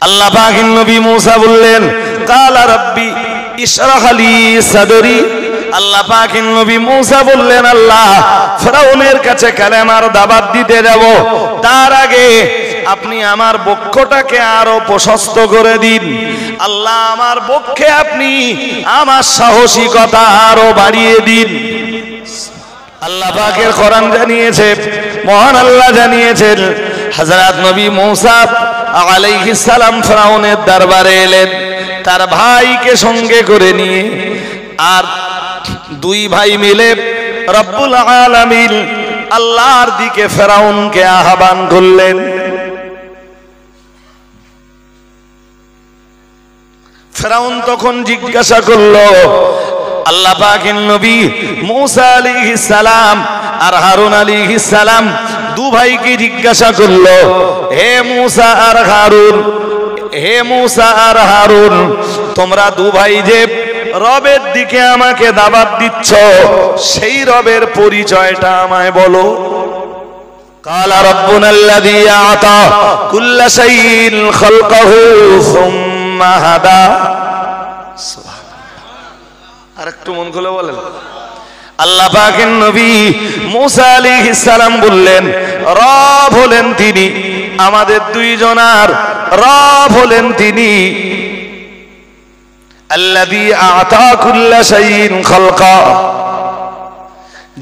আল্লাহ পাকের নবী মুসা বললেন কালা রাব্বি ইশরাহ লি সাদরি। আল্লাহ পাকের নবী মুসা বললেন আল্লাহ ফেরাউনের কাছে কালেমার দাওয়াত দিতে যাব, তার আগে আপনি আমার বক্ষটাকে আরো প্রশস্ত করে দিন। আল্লাহ আমার বক্ষে আপনি আমার সাহসিকতা আরো বাড়িয়ে দিন। আল্লাহ পাকের কোরআন জানিয়েছে, মহান আল্লাহ জানিয়েছেন হযরত নবী মুসা আলাইহিস সালাম ফেরাউনের দরবারে এলেন তার ভাইকে সঙ্গে করে নিয়ে, আর দুই ভাই মিলে রব্বুল আলামিন আল্লাহর দিকে ফেরাউনকে আহ্বান করলেন। ফেরাউন তখন জিজ্ঞাসা করলো, আল্লাহ পাকের নবী মুসা আলাইহিস সালাম আর হারুন আলাইহিস সালাম দু ভাইকে জিজ্ঞাসা করলো, হে মুসা আর হারুন, হে মুসা আর হারুন, তোমরা দু ভাই যে রবের দিকে আমাকে দাওয়াত দিচ্ছ, সেই রবের পরিচয়টা আমায় বলো। কালা রাব্বুনা আল্লাযী আতা কুল্লা শাইইন খালকাহু সুম্মা হাদা। আর একটু মন খুলে বলেন। আল্লাহ পাকের নবী মুসা আলাইহিস সালাম বললেন, রব হলেন তিনি, আমাদের দুইজনার রব হলেন তিনি আল্লাযী আতা কুল্লা শাইইন খালকা,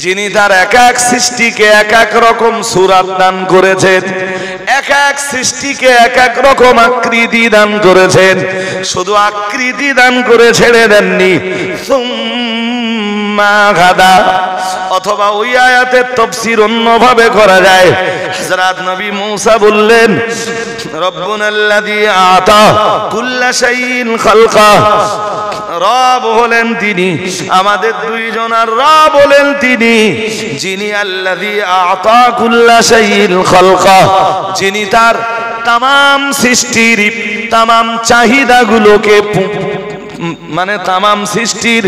যিনি তার এক এক সৃষ্টিকে এক এক রকম সূরত দান করেছেন, এক এক সৃষ্টিকে এক এক রকম আকৃতি দান করেছেন। শুধু আকৃতি দান করে ছেড়ে দেননি, সুম্মা গাদা, অথবা ওই আয়াতের তাফসীর অন্যভাবে করা যায়। হযরত নবী মুসা বললেন, রব্বুনাল্লাযী আতা কুল্লা শাইইন খালকা, রব হলেন তিনি, আমাদের দুইজনার রব হলেন তিনি, যিনি আল্লাযী আতা কুল্লা শাইইন খালকা, যিনি তার তামাম সৃষ্টির তামাম চাহিদাগুলোকে, মানে তামাম সৃষ্টির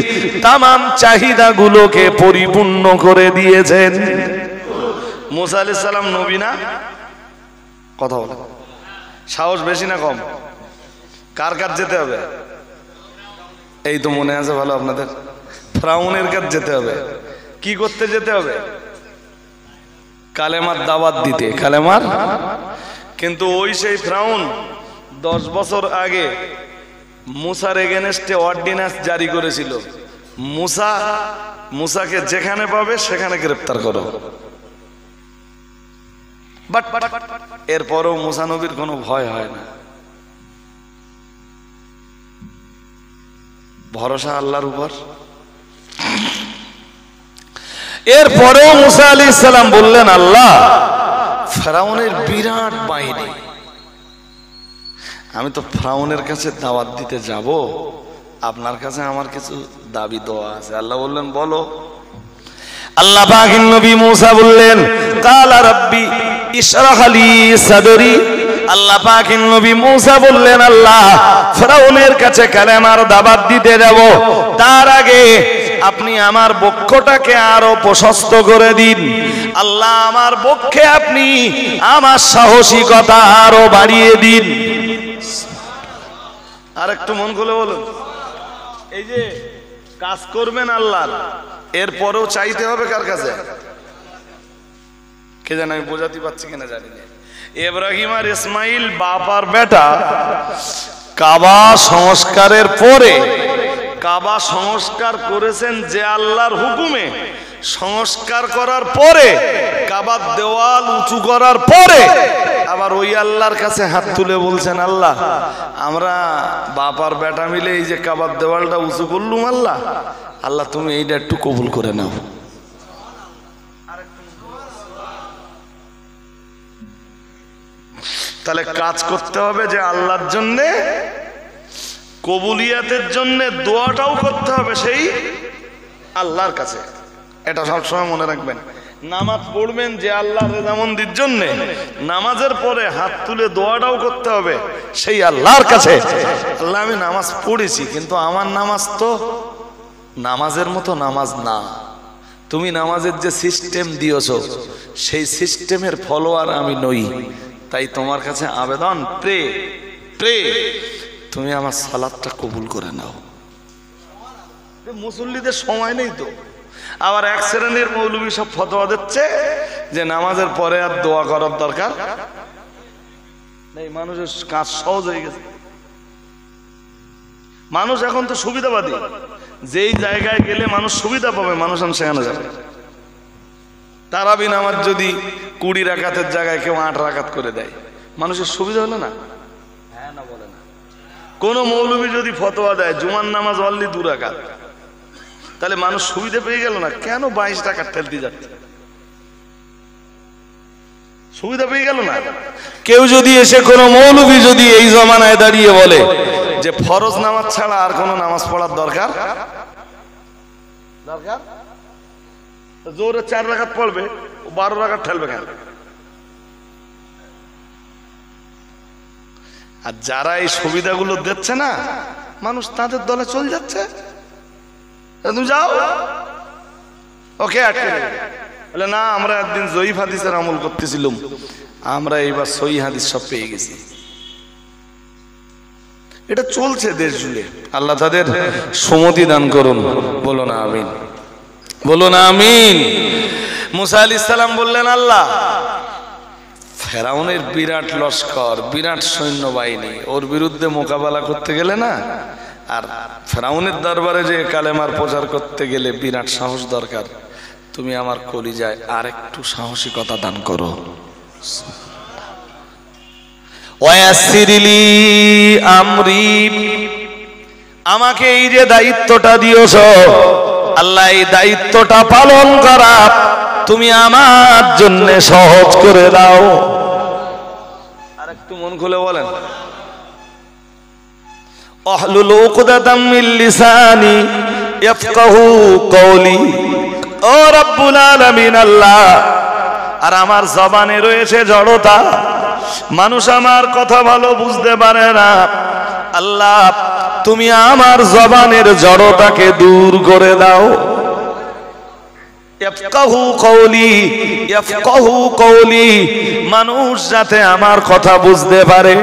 তামাম চাহিদাগুলোকে পরিপূর্ণ করে দিয়েছেন। মুসা আলাইহিস সালাম নবী না? কথা বলে সাহস বেশি না কম? কার কাছে যেতে হবে? এই তো মনে আছে ভালো আপনাদের, ফেরাউনের কাছে যেতে হবে। কি করতে যেতে হবে? কালেমার দাওয়াত দিতে, কালেমার। কিন্তু ওই সেই ফেরাউন 10 বছর আগে মুসার এগেনস্টে অর্ডিন্যান্স জারি করেছিল, মুসাকে যেখানে পাবে সেখানে গ্রেফতার করো। বাট এরপরও মুসা নবীর কোনো ভয় হয় না, ভরসা আল্লাহর উপর। এরপরেও মুসা আলাইহিস সালাম বললেন, আল্লাহ ফেরাউনের বিরাট বাহিনী, আমি তো ফেরাউনের কাছে দাওয়াত দিতে যাব, আপনার কাছে আমার কিছু দাবি দেওয়া আছে। আল্লাহ বললেন, বলো। আল্লাহ পাকের নবী মুসা বললেন, কালা রাব্বি ইশরাহ লি সাদরি। আল্লাহ পাকের নবী মুসা বললেন, আল্লাহ ফেরাউনের কাছে কালেমার দাওয়াত দিতে যাব, তার আগে আপনি আমার বক্ষটাকে আরো প্রশস্ত করে দিন। আল্লাহ আমার বক্ষে আপনি আমার সাহসিকতা আরো বাড়িয়ে দিন। আর একটু মন খুলে বলুন। এই যে কাজ করবেন আল্লাহর, এরপরেও চাইতে হবে কার কাছে? কে জানে, আমি বোঝাতে পারছি কিনা জানি না। ইব্রাহিম আর ইসমাইল বাপ আর বেটা কাবা সংস্কারের পরে, কাবা সংস্কার করেছেন যে আল্লাহর হুকুমে, সংস্কার করার পরে কাবার দেওয়াল উঁচু করার পরে আবার ওই আল্লাহর কাছে হাত তুলে বলছেন, আল্লাহ আমরা বাপ আর বেটা মিলে এই যে কাবার দেওয়ালটা উঁচু করলুম, আল্লাহ আল্লাহ তুমি এইটা একটু কবুল করে নাও। তাহলে কাজ করতে হবে যে আল্লাহর জন্য, কবুলিয়াতের জন্য দোয়াটাও করতে হবে সেই আল্লাহর কাছে। এটা সবসময় মনে রাখবেন। নামাজ পড়বেন যে আল্লাহর রেজামন্দির জন্য, নামাজের পরে হাত তুলে দোয়াটাও করতে হবে সেই আল্লাহর কাছে। আল্লাহ আমি নামাজ পড়েছি, কিন্তু আমার নামাজ তো নামাজের মতো নামাজ না, তুমি নামাজের যে সিস্টেম দিয়েছ সেই সিস্টেমের ফলোয়ার আমি নই, তাই তোমার কাছে আবেদন, প্রে প্রে তুমি আমার সালাতটা কবুল করে নাও। মুসল্লিদের সময় নেই তো। আবার এক শ্রেণীর মৌলবী সব ফতোয়া দিচ্ছে যে নামাজের পরে আর দোয়া করার দরকার নেই, মানুষের কাজ সহজ হয়ে গেছে। মানুষ এখন তো সুবিধাবাদী, যেই জায়গায় গেলে মানুষ সুবিধা পাবে মানুষ সেখানে যাবে। তারাবি নামাজ যদি 20 রাকাতের জায়গায় কেউ 8 রাকাত করে দেয়, মানুষের সুবিধা হলো না? হ্যাঁ না বলে না? কোন মৌলবী যদি ফতোয়া দেয় জুমার নামাজ অনলি 2 রাকাত, তাহলে মানুষ সুবিধা পেয়ে গেল না? কেন 22 রাকাত ঠেলতে যাচ্ছে? সুবিধা পেয়ে গেল না? কেউ যদি এসে কোন মৌলবী যদি এই জমানায় দাঁড়িয়ে বলে যে ফরজ নামাজ ছাড়া আর কোন নামাজ পড়ার দরকার দরকার জোরে 4 রাকাত পড়বে, 12 রাকাত ঠেলবে কেন? আর যারা এই সুবিধাগুলো দিচ্ছে না, মানুষ তাদের দলে চলে যাচ্ছে। তুমি যাও, ওকে আটকে বলে না, আমরা একদিন জয়ীফ হাদিসের আমল করতেছিলাম, আমরা এইবার সহি হাদিস সব পেয়ে গেছি। এটা চলছে দেশ জুড়ে। আল্লাহ তাদের সুমতি দান করুন। বলো না আমিন, বলো না আমিন। মুসা আলাইহিস সালাম বললেন, আল্লাহ ফেরাউনের বিরাট লস্কর, বিরাট সৈন্যবাহিনী, ওর বিরুদ্ধে মোকাবেলা করতে গেলে না, আর ফেরাউনের দরবারে যে কালেমার প্রচার করতে গেলে বিরাট সাহস দরকার, তুমি আমার কলিজায় আর একটু সাহসিকতা দান করো। ওয়াসিরলি আমরি, আমাকে এই যে দায়িত্বটা দিয়েছ আল্লাহ, এই দায়িত্বটা পালন করা তুমি আমার জন্য সহজ করে দাও। আর একটু মন খুলে বলেন, আহলুল উকদাতাম মিন লিসানি ইয়াফকাহু কওলি। ও রব্বুল আলামিন আল্লাহ, আর আমার জবানে রয়েছে জড়তা, মানুষ আমার কথা ভালো বুঝতে পারে না। আল্লাহ তুমি আমার জবানের জড়তাকে দূর করে দাও। ইয়াফকাহু কওলি, ইয়াফকাহু কওলি, মানুষ যাতে আমার কথা বুঝতে পারে।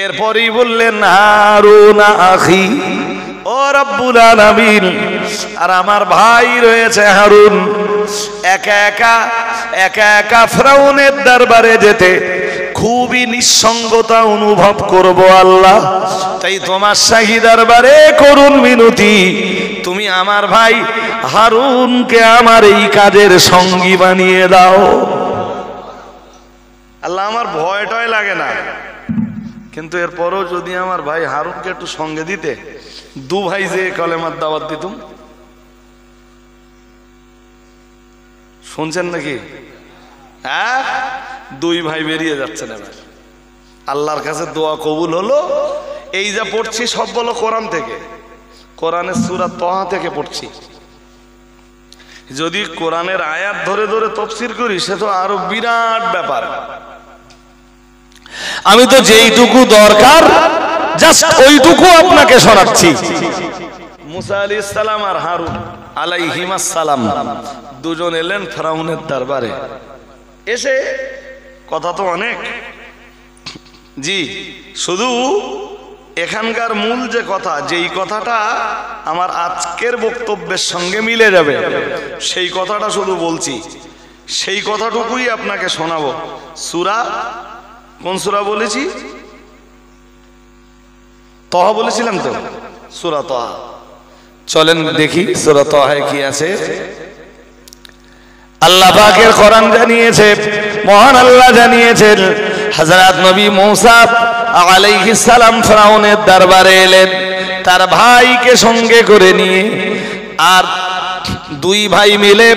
এরপরই বললেন হারুন আখি, ও রব্বুল আলামিন, আর আমার ভাই রয়েছে হারুন, একা একা ফেরাউনের দরবারে যেতে খুবই নিঃসঙ্গতা অনুভব করব আল্লাহ। তাই তোমার শাহী দরবারে করুন মিনতি, তুমি আমার ভাই হারুনকে আমার এই কাজের সঙ্গী বানিয়ে দাও। আল্লাহ আমার ভয়টাই লাগে না, কিন্তু এরপরও যদি আমার ভাই হারুনকে একটু সঙ্গে দিতে, 2 ভাই যে কলেমার দাওয়াত দিতুম। শুনছেন নাকি? হ্যাঁ, 2 ভাই বেরিয়ে যাচ্ছেন এবার। আল্লাহর কাছে দোয়া কবুল হলো। এই যা পড়ছি সব বলো কোরআন থেকে, কোরআনের সূরা তাহা থেকে পড়ছি। যদি কোরআনের আয়াত ধরে ধরে তাফসীর করি সে তো আরো বিরাট ব্যাপার। আমি তো যেইটুকু দরকার জাস্ট ওইটুকু আপনাকে শোনাচ্ছি। মুসা আলাইহিস সালাম আর হারুন আলাইহিমাস সালাম দুজন এলেন ফেরাউনের দরবারে। এসে কথা তো অনেক, জি, শুধু এখানকার মূল যে কথা, যেই কথাটা আমার আজকের বক্তব্যের সঙ্গে মিলে যাবে, সেই কথাটা শুধু বলছি, সেই কথাটুকুই আপনাকে শোনাবো। সূরা, কোন সূরা বলেছি? তহা বলেছিলাম তো, সূরা তহা। চলেন দেখি সূরা তহায় কি আছে। আল্লাহ পাকের কোরআন জানিয়েছে, মহান আল্লাহ জানিয়েছেন, হযরত নবী মূসা আলাইহিস সালাম ফেরাউনের দরবারে এলেন তার ভাইকে সঙ্গে করে নিয়ে, আর 2 ভাই মিলে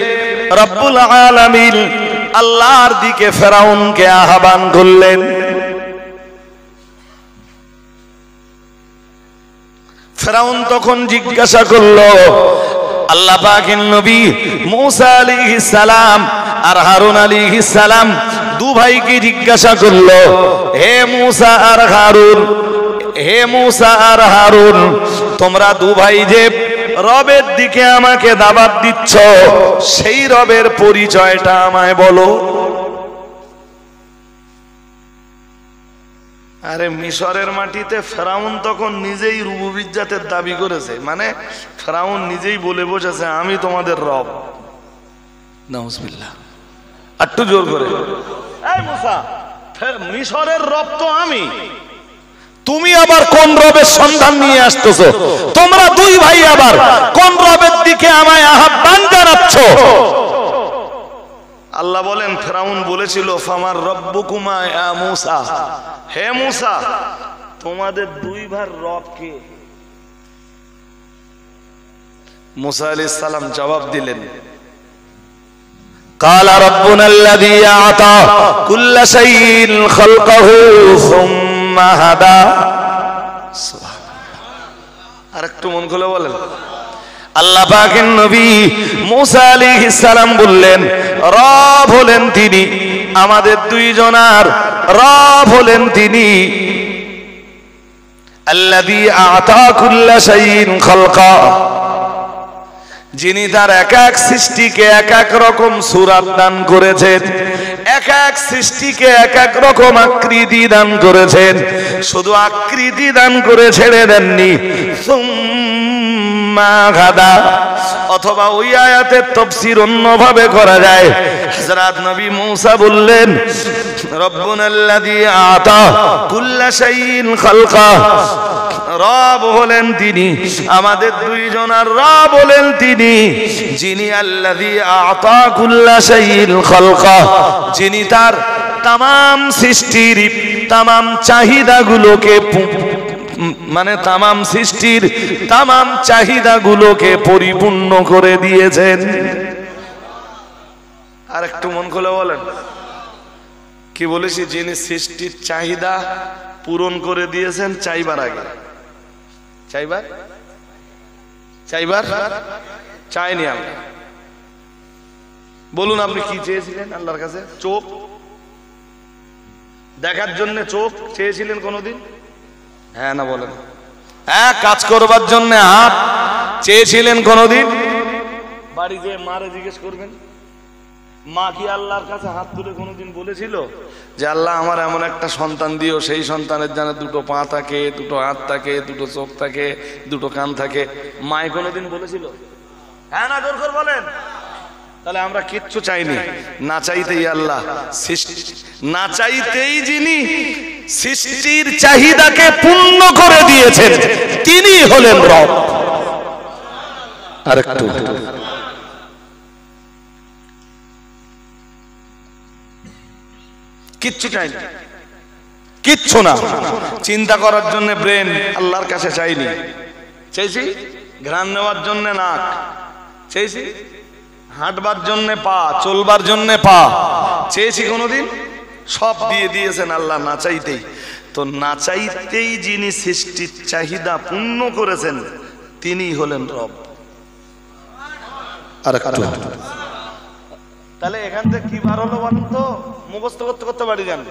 রব্বুল আলামিন আল্লাহর দিকে ফেরাউনকে আহ্বান করলেন। ফেরাউন তখন জিজ্ঞাসা করলো, আল্লাহ পাকের নবী মূসা আলাইহিস সালাম আর হারুন আলাইহিস সালাম 2 ভাইকে জিজ্ঞাসা করলো, হে মূসা আর হারুন, হে মূসা আর হারুন, তোমরা 2 ভাই যে রবের দিকে আমাকে দাওয়াত দিচ্ছ, সেই রবের পরিচয়টা আমায় বলো। আরে মিশরের মাটিতে ফেরাউন তখন নিজেই রুবুবিয়্যাতের দাবি করেছে, মানে ফেরাউন নিজেই বলে বসেছে আমি তোমাদের রব। নাউজুবিল্লাহ, একটু জোর করে, এই মুসা মিশরের রব তো আমি, তুমি আবার কোন রবের সন্ধান নিয়ে আসতেছো? তোমরা দুই ভাই আবার কোন রবের দিকে আমায় আহ্বান জানাচ্ছ? আল্লাহ বলেন ফেরাউন বলেছিল ফামার রব্বুকুমা ইয়া মূসা, হে মূসা তোমাদের দুই ভাইয়ের রব কে? মূসা আলাইহিস সালাম জবাব দিলেন কালা রব্বুনা আল্লাযী আতা কুল্লা শাইইন খালকাহু সুম্মা হাদা। সুবহানাল্লাহ, আরেকটু মন খুলে বলেন। আল্লাহ পাকের নবী মূসা আলাইহিস সালাম বললেন রব হলেন তিনি, আমাদের দুইজনার রব হলেন তিনি আল্লাযী আতা কুল্লা শাইইন খালকা, যিনি তার এক এক সৃষ্টিকে এক এক রকম সূরত দান করেছেন, এক এক সৃষ্টিকে এক এক রকম আকৃতি দান করেছেন। শুধু আকৃতি দান করে ছেড়ে দেননি, সুম্মা গাদা, অথবা ওই আয়াতের তাফসীর অন্যভাবে করা যায়। হযরত নবী মূসা বললেন রব্বুনাল্লাযী আতা কুল্লা শাইইন খালকা, রব হলেন তিনি, আমাদের দুইজনার রব হলেন তিনি, যিনি আল্লাযী আতা কুল্লা শাইইন খালকা, যিনি তার তামাম সৃষ্টির তামাম চাহিদাগুলোকে, মানে তামাম সৃষ্টির তামাম চাহিদাগুলোকে পরিপূর্ণ করে দিয়েছেন। আর একটু মন খুলে বলেন, কি বলেছি? যিনি সৃষ্টির চাহিদা পূরণ করে দিয়েছেন চাইবার আগে। চাইবার চাইনি আমরা। বলুন আপনি কি চেয়েছিলেন আল্লাহর কাছে? চোখ দেখার জন্য চোখ চেয়েছিলেন কোনোদিন? হ্যাঁ না বলেন। হ্যাঁ, কাজ করবার জন্য হাত চেয়েছিলেন কোনোদিন? বাড়িতে মারে জিজ্ঞেস করবেন, মা কি আল্লাহর কাছে হাত তুলে কোনোদিন বলেছিল যে আল্লাহ আমার এমন একটা সন্তান দিও, সেই সন্তানের যেন দুটো পা থাকে, দুটো হাত থাকে, দুটো চোখ থাকে, দুটো কান থাকে? মায় কোনোদিন বলেছিল? হ্যাঁ না জোর করে বলেন। তাহলে আমরা কিচ্ছু চাইনি, না চাইতেই আল্লাহ না চাইতেই যিনি সৃষ্টির চাহিদাকে পূর্ণ করে দিয়েছেন তিনি হলেন রব। আরেকটু কিচ্ছু চাইনি, কিচ্ছু না। চিন্তা করার জন্য ব্রেন আল্লাহর কাছে চাইনি, চেয়েছি ঘ্রাণ নেওয়ার জন্য নাক, চেয়েছি হাঁটবার জন্য পা, চলবার জন্য পা, চেয়েছি কোনোদিন? সব দিয়ে দিয়েছেন আল্লাহ না চাইতেই। তো না চাইতেই যিনি সৃষ্টির চাহিদা পূর্ণ করেছেন তিনি হলেন রব। আরেকটু, তাহলে এখান থেকে কি বার হলো বলেন তো? মুখস্থ করতে করতে বাড়ি যান।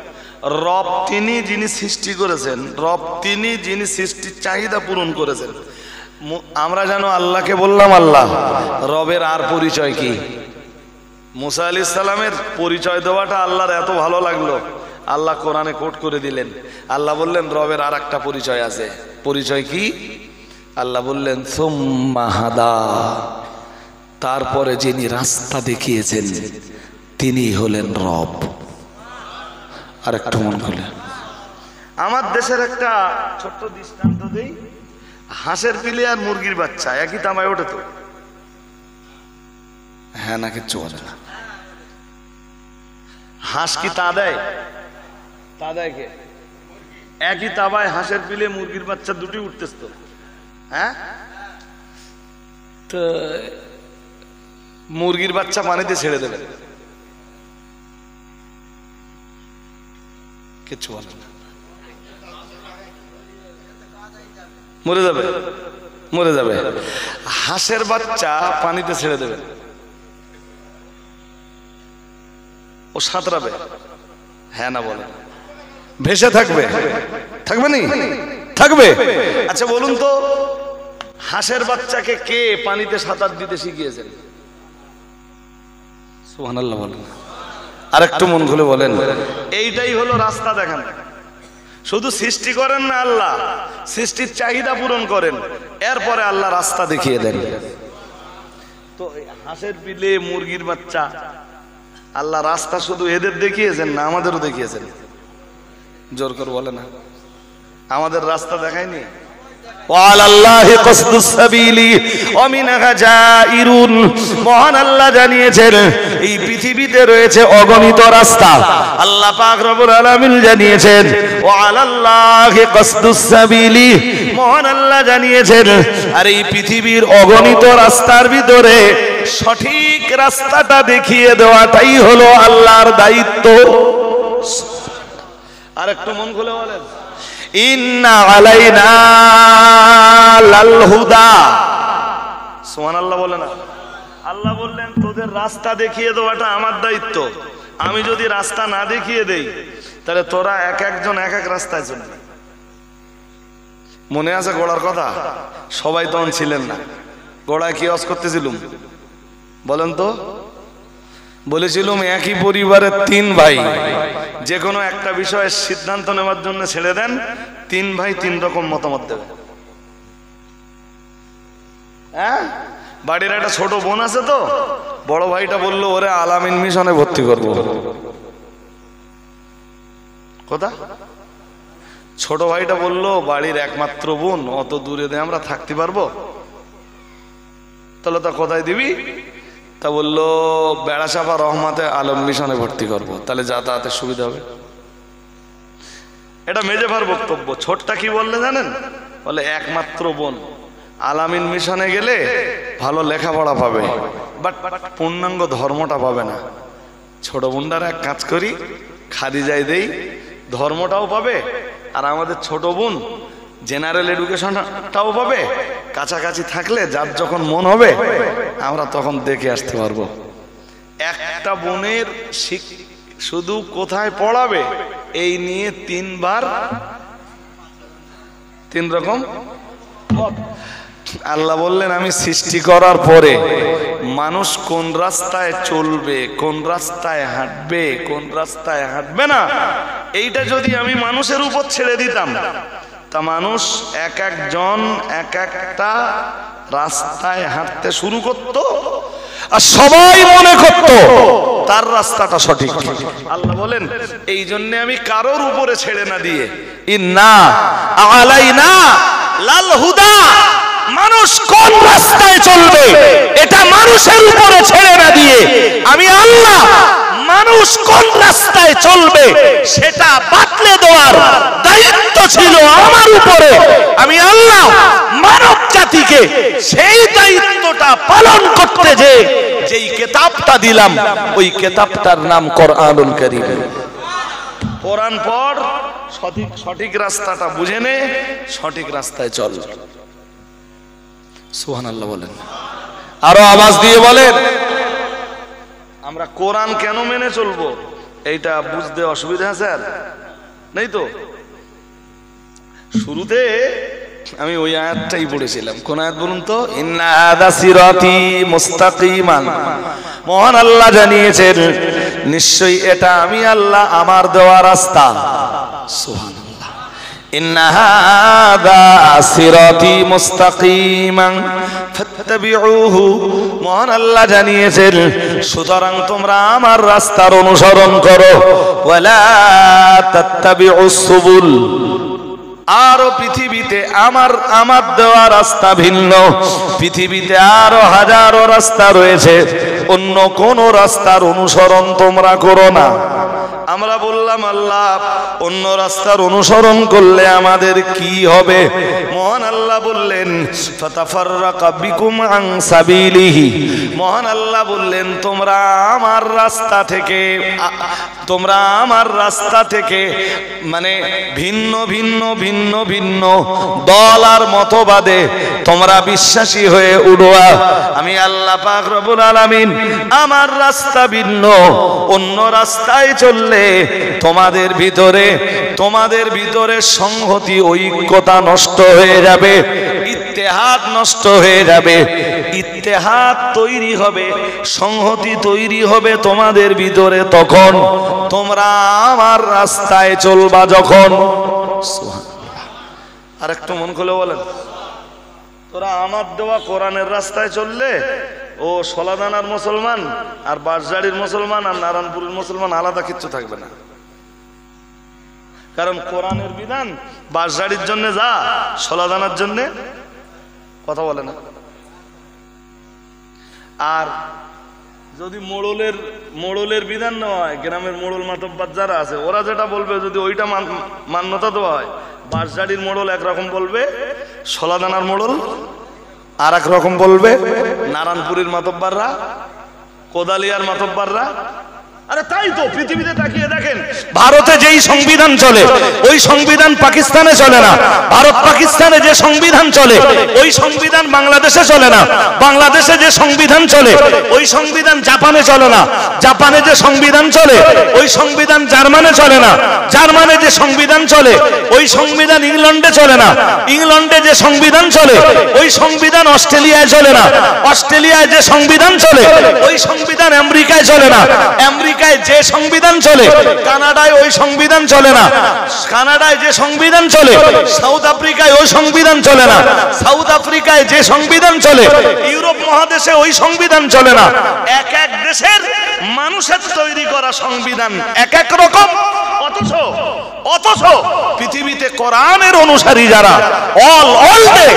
রব তিনি যিনি সৃষ্টি করেছেন, রব তিনি যিনি সৃষ্টির চাহিদা পূরণ করেছেন। আমরা যেন আল্লাহকে বললাম আল্লাহ, রবের আর পরিচয় কি? মুসা আলাইহিস সালামের পরিচয় দেওয়াটা আল্লাহর এত ভালো লাগলো, আল্লাহ কোরআনে কোট করে দিলেন। আল্লাহ বললেন রবের আর একটা পরিচয় আছে। পরিচয় কি? আল্লাহ বললেন সুম্মা হাদা, তারপরে যিনি রাস্তা দেখিয়েছেন তিনি হলেন রব। আর একটু মন খুলে। আমার দেশের একটা ছোট্ট দৃষ্টান্ত দেই। হাঁসের পিলে আর মুরগির বাচ্চা একই তামায় ওঠে তো? হ্যাঁ না, কিচ্ছু বলে না। হাঁস কি তা দেয়? তা দেয় কে? একই তাবায় হাঁসের পিলে মুরগির বাচ্চা দুটি উঠতেছ তো। হ্যাঁ, তো মুরগির বাচ্চা পানিতে ছেড়ে দেবে, কিচ্ছু বলে না, মরে যাবে, মরে যাবে। হাঁসের বাচ্চা পানিতে ছেড়ে দেবে, ও সাঁতরাবে, হ্যাঁ না বলে? ভেসে থাকবে, থাকবে নি? থাকবে। আচ্ছা বলুন তো, হাঁসের বাচ্চাকে কে পানিতে সাঁতার দিতে শিখিয়েছেন? সুবহানাল্লাহ বলেন। আর একটু মন খুলে বলেন। এইটাই হলো রাস্তা দেখানো। শুধু সৃষ্টি করেন না আল্লাহ, সৃষ্টির চাহিদা পূরণ করেন, এরপরে আল্লাহ রাস্তা দেখিয়ে দেন। তো হাঁসের পিলে, মুরগির বাচ্চা, আল্লাহ রাস্তা শুধু এদের দেখিয়েছেন না আমাদেরও দেখিয়েছেন? জোর করে বলে না, আমাদের রাস্তা দেখায়নি? মহান আল্লাহ জানিয়েছেন এই পৃথিবীতে রয়েছে অগণিত রাস্তা। আল্লাহ পাক রব্বুল আলামিন জানিয়েছেন ওয়ালাল্লাহি কসদুস সাবিলি, মহান আল্লাহ জানিয়েছেন আর এই পৃথিবীর অগণিত রাস্তার ভিতরে সঠিক রাস্তাটা দেখিয়ে দেওয়াটাই হলো আল্লাহর দায়িত্ব। আর একটু মন খুলে বলেন, ইন্না আলাইনা লাল হুদা। সুবহানাল্লাহ বলে না? আল্লাহ বললেন তোদের রাস্তা দেখিয়ে দেওয়াটা আমার দায়িত্ব। আমি যদি রাস্তা না দেখিয়ে দেই তাহলে তোরা এক একজন এক এক রাস্তায় চলবি। মনে আছে গোড়ার কথা? সবাই তখন ছিলেন না। গোড়ায় কি ওয়াজ করতেছিলুম বলেন তো? বলেছিলাম একই পরিবারের তিন ভাই, যে কোনো একটা বিষয়ের সিদ্ধান্ত নেওয়ার জন্য ছেড়ে দেন, তিন ভাই তিন রকম মতামত দেবে। হ্যাঁ, বাড়ির একটা ছোট বোন আছে, তো বড় ভাইটা বললো ওরে আলামিন মিশনে ভর্তি করবো। কথা, ছোট ভাইটা বললো বাড়ির একমাত্র বোন, অত দূরে দিয়ে আমরা থাকতে পারবো? তাহলে তা কোথায় দিবি? তা বললো বেড়াচাপা রহমাতে আলম মিশনে ভর্তি করবো, তাহলে যাতায়াতের সুবিধা হবে। এটা মেজে ভার বক্তব্য। ছোটটা কি বললে জানেন? বলে একমাত্র বোন, আলামিন মিশনে গেলে ভালো লেখাপড়া পাবে, বাট পূর্ণাঙ্গ ধর্মটা পাবে না। ছোট বোনটার এক কাজ করি, খাদিজায় দেই, ধর্মটাও পাবে, আর আমাদের ছোট বোন জেনারেল এডুকেশনটাও পাবে। কাছাকাছি থাকলে যার যখন মন হবে আমরা তখন দেখে আসতে পারবো। একটা বোনের শুধু কোথায় পড়াবে এই নিয়ে তিনবার তিন রকম। আল্লাহ বললেন আমি সৃষ্টি করার পরে মানুষ কোন রাস্তায় চলবে, কোন রাস্তায় হাঁটবে, কোন রাস্তায় হাঁটবে না, এইটা যদি আমি মানুষের উপর ছেড়ে দিতাম তা মানুষ এক একজন এক একটা রাস্তায় হাঁটতে শুরু করত, আর সবাই মনে করত তার রাস্তাটা সঠিক। আল্লাহ বলেন এই জন্য আমি কারোর উপরে ছেড়ে না দিয়ে ইন্না আলাইনা লাল হুদা, মানুষ কোন রাস্তায় চলবে এটা মানুষের উপরে ছেড়ে না দিয়ে আমি আল্লাহ মানুষ কোন রাস্তায় চলবে সেটা বাতলে দেওয়ার দায়িত্ব ছিল আমার উপরে। আমি আল্লাহ মানব জাতিকে সেই দায়িত্বটা পালন করতে যেই কিতাবটা দিলাম ওই কিতাবটার নাম কোরআনুল কারীম। কোরআন পড়, সঠিক রাস্তাটা বুঝে নে, সঠিক রাস্তায় চল। সুবহানাল্লাহ বলেন, আরো আওয়াজ দিয়ে বলেন। আমরা কোরআন কেন মেনে চলবো এইটা বুঝতে অসুবিধা আছে আর নেই তো? শুরুতে আমি ওই আয়াতটাই পড়েছিলাম। কোন আয়াত বলুন তো? ইন্না হাযা সিরাতি মুস্তাকিমান, মহান আল্লাহ জানিয়েছেন নিশ্চয়ই এটা আমি আল্লাহ আমার দেওয়া রাস্তা। সুবহানাল্লাহ, ইন্না হাযা সিরাতি মুস্তাকিমান ফাত্তাবিউহু, মহান আল্লাহ জানিয়েছেন সুতরাং তোমরা আমার রাস্তার অনুসরণ করো। ওয়ালা তাত্তাবিউস সুবুল, আরো পৃথিবীতে আমার দেওয়া রাস্তা ভিন্ন, পৃথিবীতে আরো হাজারো রাস্তা রয়েছে, অন্য কোন রাস্তার অনুসরণ তোমরা করো না। আমরা বললাম আল্লাহ অন্য রাস্তার অনুসরণ করলে আমাদের কি হবে? মহান আল্লাহ বললেন ফাতাফাররাকা বিকুম আন সাবিলিহি, মহান আল্লাহ বললেন তোমরা আমার রাস্তা থেকে মানে ভিন্ন ভিন্ন ভিন্ন ভিন্ন দল আর মতবাদে তোমরা বিশ্বাসী হয়ে উড়োয়া। আমি আল্লাহ পাক রব্বুল আলামিন আমার রাস্তা ভিন্ন, অন্য রাস্তায় চললে তোমাদের ভিতরে সংহতি ঐক্যতা নষ্ট হয়ে যাবে, ইত্তেহাদ নষ্ট হয়ে যাবে, ইত্তেহাদ তৈরি হবে, সংহতি তৈরি হবে তোমাদের ভিতরে তখন তোমরা আমার রাস্তায় চলবা যখন। আর একটু মন খুলে বলেন, তোরা আমার দেওয়া কোরআনের রাস্তায় চললে ও সলাদানার মুসলমান আর বাঁশঝাড়ির মুসলমান আর নারায়ণপুরের মুসলমান আলাদা কিচ্ছু থাকবে না। কারণ কোরআনের বিধান বাঁশঝাড়ির জন্য যা, সলাদানার জন্য কথা বলে না। আর যদি মোড়লের বিধান নেওয়া হয়, গ্রামের মোড়ল মাতব্বর যারা আছে ওরা যেটা বলবে যদি ওইটা মান্যতা দেওয়া হয়, বাঁশঝাড়ির মোড়ল একরকম বলবে, সলাদানার মোড়ল আর এক রকম বলবে, নারায়ণপুরের মাতব্বররা, কোদালিয়ার মাতব্বররা। আরে তাই তো, পৃথিবীতে তাকিয়ে দেখেন, ভারতে যেই সংবিধান চলে ওই সংবিধান পাকিস্তানে চলে না। ভারত পাকিস্তানে যে সংবিধান চলে ওই সংবিধান বাংলাদেশে চলে না। বাংলাদেশে যে সংবিধান চলে ওই সংবিধান জাপানে চলে না। জাপানে যে সংবিধান চলে ওই সংবিধান জার্মানে চলে না। জার্মানে যে সংবিধান চলে ওই সংবিধান ইংল্যান্ডে চলে না। ইংল্যান্ডে যে সংবিধান চলে ওই সংবিধান অস্ট্রেলিয়ায় চলে না। অস্ট্রেলিয়ায় যে সংবিধান চলে ওই সংবিধান আমেরিকায় চলে না। আমেরিকায় যে সংবিধান চলে কানাডায় ওই সংবিধান চলে না। কানাডায় যে সংবিধান চলে সাউথ আফ্রিকায় ওই সংবিধান চলে না। সাউথ আফ্রিকায় যে সংবিধান চলে ইউরোপ মহাদেশে ওই সংবিধান চলে না। এক এক দেশের মানুষের তৈরি করা সংবিধান এক এক রকম। অথচ পৃথিবীতে কোরআনের অনুসারী যারা অল ডে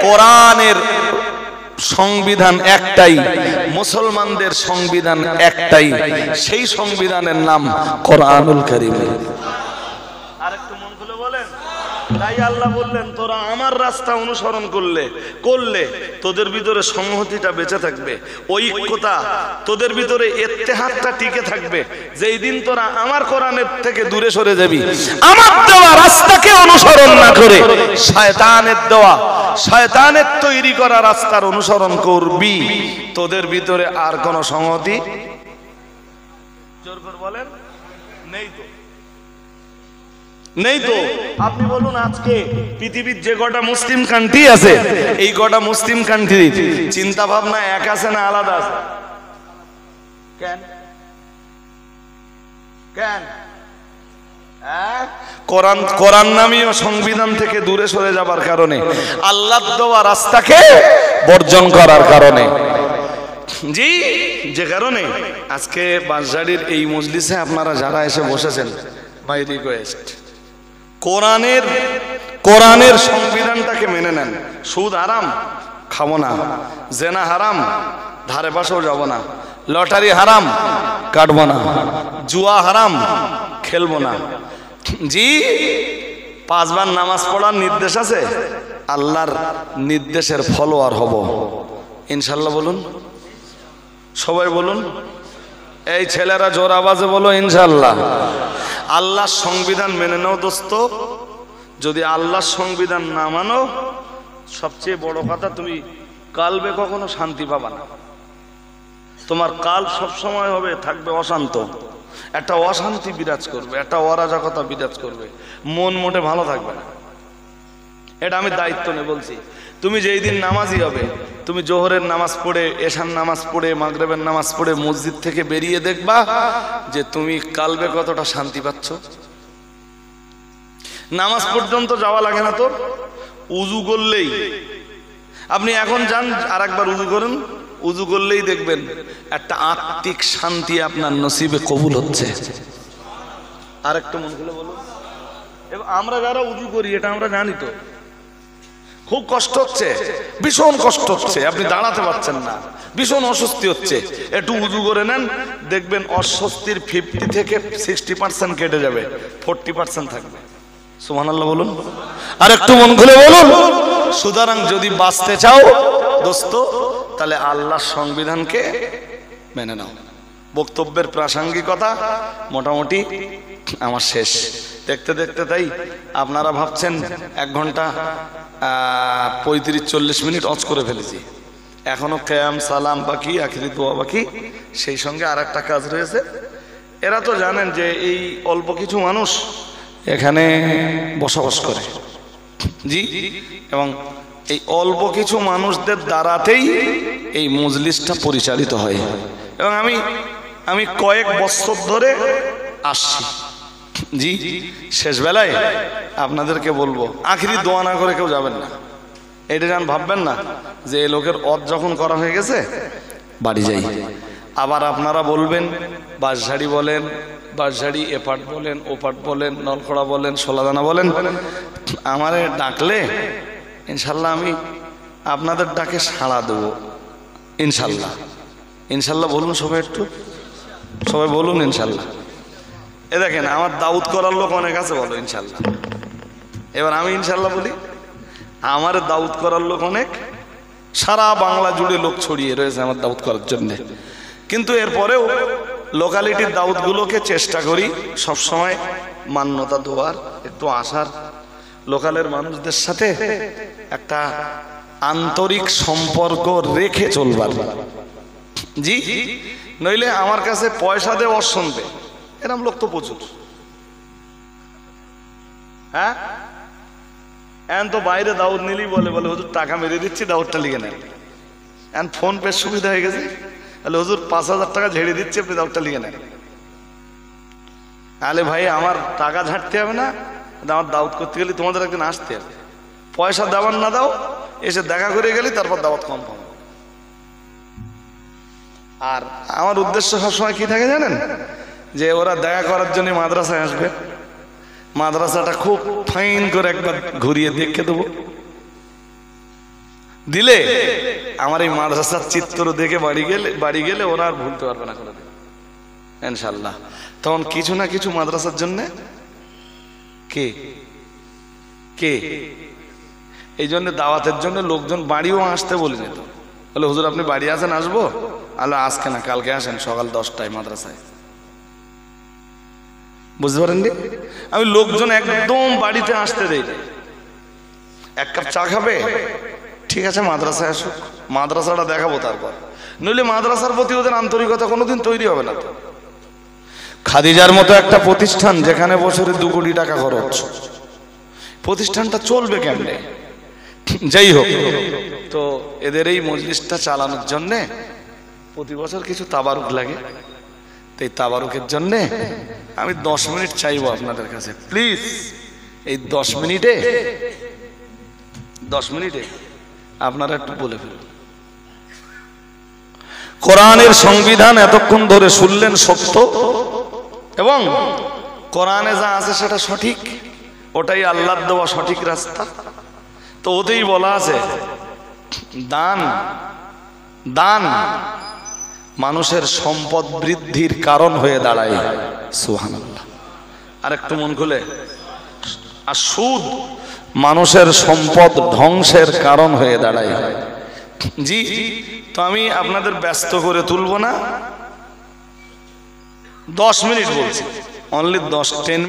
কোরআনের সংবিধান একটাই, মুসলমানদের সংবিধান একটাই, সেই সংবিধানের নাম কোরআনুল কারীম। আরেকটু মন খুলে বলেন, তাই আল্লাহ বললেন তোরা আমার রাস্তা অনুসরণ করলে তোদের ভিতরে সংহতিটা বেঁচে থাকবে, ঐক্যতা তোদের ভিতরে, ইত্তেহাদটা টিকে থাকবে। যেই দিন তোরা আমার কোরআনের থেকে দূরে সরে যাবি, আমার দেওয়া রাস্তাকে অনুসরণ না করে শয়তানের তৈরি করা রাস্তার অনুসরণ করবি, তোদের ভিতরে আর কোন সংহতি জোর করে বলেন নেই তো। আপনি বলুন, আজকে পৃথিবীর যে কটা মুসলিম কান্ট্রি আছে এই কটা মুসলিম কান্ট্রি চিন্তা ভাবনা এক আছে না আলাদা আছে? কেন কোরআন নামীয় সংবিধান থেকে দূরে সরে যাবার কারণে, আল্লাহর দেওয়া রাস্তাকে বর্জন করার কারণে। জি, যে কারণে আজকে বাঁশঝাড়ির এই মজলিসে আপনারা যারা এসে বসেছেন, মাই রিকোয়েস্ট, কোরআনের সংবিধানটাকে মেনে নেন। সুদ হারাম, খাবো না। জেনা হারাম, ধারে পাশেও যাব না। লটারি হারাম, কাটবো না। জুয়া হারাম, খেলবো না। জি, 5 বার নামাজ পড়ার নির্দেশ আছে, আল্লাহর নির্দেশের ফলোয়ার হব ইনশাল্লাহ। বলুন সবাই, বলুন। এই ছেলেরা জোর আওয়াজে বলো ইনশাল্লাহ। আল্লাহর সংবিধান মেনে নাও দোস্ত। যদি আল্লাহর সংবিধান না মানো, সবচেয়ে বড় কথা, তুমি কালবে কখনো শান্তি পাবা না। তোমার কাল সবসময় থাকবে অশান্ত। একটা অশান্তি বিরাজ করবে, একটা অরাজকতা বিরাজ করবে, মন মোটে ভালো থাকবে না। এটা আমি দায়িত্ব নিয়ে বলছি। তুমি যেই দিন নামাজি হবে, তুমি জোহরের নামাজ পড়ে, এশার নামাজ পড়ে, মাগরিবের নামাজ পড়ে মসজিদ থেকে বেরিয়ে দেখবা যে তুমি কালবে কতটা শান্তি পাচ্ছ। নামাজ পর্যন্ত যাওয়া লাগে না, তো উজু করলেই আপনি এখন যান, আর একবার উজু করুন, উজু করলেই দেখবেন একটা আত্মিক শান্তি আপনার নসিবে কবুল হচ্ছে। আর একটু মন খুলে বলুন। এবং আমরা যারা উজু করি এটা আমরা জানি তো, খুব কষ্ট হচ্ছে, ভীষণ কষ্ট হচ্ছে, আপনি দাঁড়াতে পারছেন না, ভীষণ অস্বস্তি হচ্ছে। একটু উজু করে নেন, দেখবেন অস্বস্তির 50 থেকে 60% কেটে যাবে, 40% থাকবে। সুবহানাল্লাহ বলুন। আর একটু মন খুলে বলুন। সুতরাং যদি বাঁচতে চাও দোস্ত, তাহলে আল্লাহর সংবিধানকে মেনে নাও। বক্তব্যের প্রাসঙ্গিকতা মোটামুটি আমার শেষ। দেখতে দেখতে তাই আপনারা ভাবছেন 1 ঘন্টা 35-40 মিনিট অজ করে ফেলেছি। এখনো কিয়াম সালাম বাকি, আখিরি দোয়া বাকি, সেই সঙ্গে আর একটা কাজ রয়েছে। এরা তো জানেন যে এই অল্প কিছু মানুষ এখানে বসবাস করে, জি, এবং এই অল্প কিছু মানুষদের দ্বারাতেই এই মজলিসটা পরিচালিত হয়। এবং আমি কয়েক বছর ধরে আসছি, জি শেষ বেলায় আপনাদেরকে বলবো, আখিরি দোয়া না করে কেউ যাবেন না। এটা যেন ভাববেন না যে এই লোকের অদ যখন করা হয়ে গেছে বাড়ি যাই। আবার আপনারা বলবেন বাঁশঝাড়ি বলেন, বাঁশঝাড়ি এপাট বলেন, ওপাট বলেন, নলখড়া বলেন, সোলাদানা বলেন, আমারে ডাকলে ইনশাল্লাহ আমি আপনাদের ডাকে সাড়া দেবো ইনশাল্লাহ। ইনশাল্লাহ বলুন সবাই, একটু সবাই বলুন ইনশাল্লাহ। এ দেখেন আমার দাউদ করার লোক অনেক আছে, বলো ইনশাল্লাহ। এবার আমি ইনশাল্লাহ বলি, আমার দাউদ করার লোক অনেক, সারা বাংলা জুড়ে লোক ছড়িয়ে রয়েছে আমার দাউদ করার জন্য। কিন্তু এরপরেও লোকালিটির দাউদগুলোকে চেষ্টা করি সবসময় মান্যতা দেওয়ার, একটু আসার, লোকালের মানুষদের সাথে একটা আন্তরিক সম্পর্ক রেখে চলবার। জি নইলে আমার কাছে পয়সা দেওয়া শুনবে, এরকম লোক তো প্রচুর। হ্যাঁ এখন তো বাইরে দাউদ নিলেই বলে হুজুর টাকা মেরে দিচ্ছি, দাউদটা লিখে নেন। এখন ফোন পে সুবিধা হয়ে গেছে, তাহলে হুজুর 5,000 টাকা ঝেড়ে দিচ্ছি, আপনি দাউদটা লিখে নেন। তাহলে ভাই আমার টাকা ঝাড়তে হবে না, আমার দাউদ করতে গেলে তোমাদের একদিন আসতে হবে। পয়সা দেওয়ার না দাও, এসে দেখা করে গেলে তারপর দাওয়াত কম পাবো। আর আমার উদ্দেশ্য সবসময় কি থাকে জানেন, যে ওরা দেখা করার জন্য মাদ্রাসায় আসবে, মাদ্রাসাটা খুব ফাইন করে একবার ঘুরিয়ে দেখে দেবো, দিলে আমার এই মাদ্রাসার চিত্র দেখে বাড়ি গেলে ওরা আর ভুলতে পারবে না করে দেবে ইনশাল্লাহ। তখন কিছু না কিছু মাদ্রাসার জন্য কে কে এই জন্য দাওয়াতের জন্য লোকজন বাড়িও আসতে বলে যেত, বলে হুজুর আপনি বাড়ি আসেন, আসবো, আলো আজকে না কালকে আসেন সকাল 10টায় মাদ্রাসায়। বুঝতে পারেন? আমি লোকজন একদম বাড়িতে আসতে দেই, এক কাপ চা খাবে, ঠিক আছে মাদ্রাসায় আসুক, মাদ্রাসাটা দেখাবো তারপর। নইলে মাদ্রাসার প্রতি ওদের আন্তরিকতা কোনোদিন তৈরি হবে না। খাদিজার মতো একটা প্রতিষ্ঠান যেখানে বছরে 2 কোটি টাকা খরচ, প্রতিষ্ঠানটা চলবে কেমনে? যাই হোক, তো এদের এই মজলিসটা চালানোর জন্যে প্রতি বছর কিছু তাবারুক লাগে। এই তাবারুকের জন্যে আমি 10 মিনিট চাইবো আপনাদের কাছে, প্লিজ। এই 10 মিনিটে আপনারা একটু বলে ফেলুন। কোরআনের সংবিধান এতক্ষণ ধরে শুনলেন সত্য, এবং কোরআনে যা আছে সেটা সঠিক, ওটাই আল্লাহর দেওয়া সঠিক রাস্তা। তো ওতেই বলা আছে দান দান মানুষের সম্পদ বৃদ্ধির কারণ হয়ে দাঁড়ায়। সুবহানাল্লাহ। আর একটু মন খুলে, আর সুদ মানুষের সম্পদ ধ্বংসের কারণ হয়ে দাঁড়ায়। জি, তো আমি আপনাদের ব্যস্ত করে তুলব না, 10 মিনিট বলছি, অনলি 10-10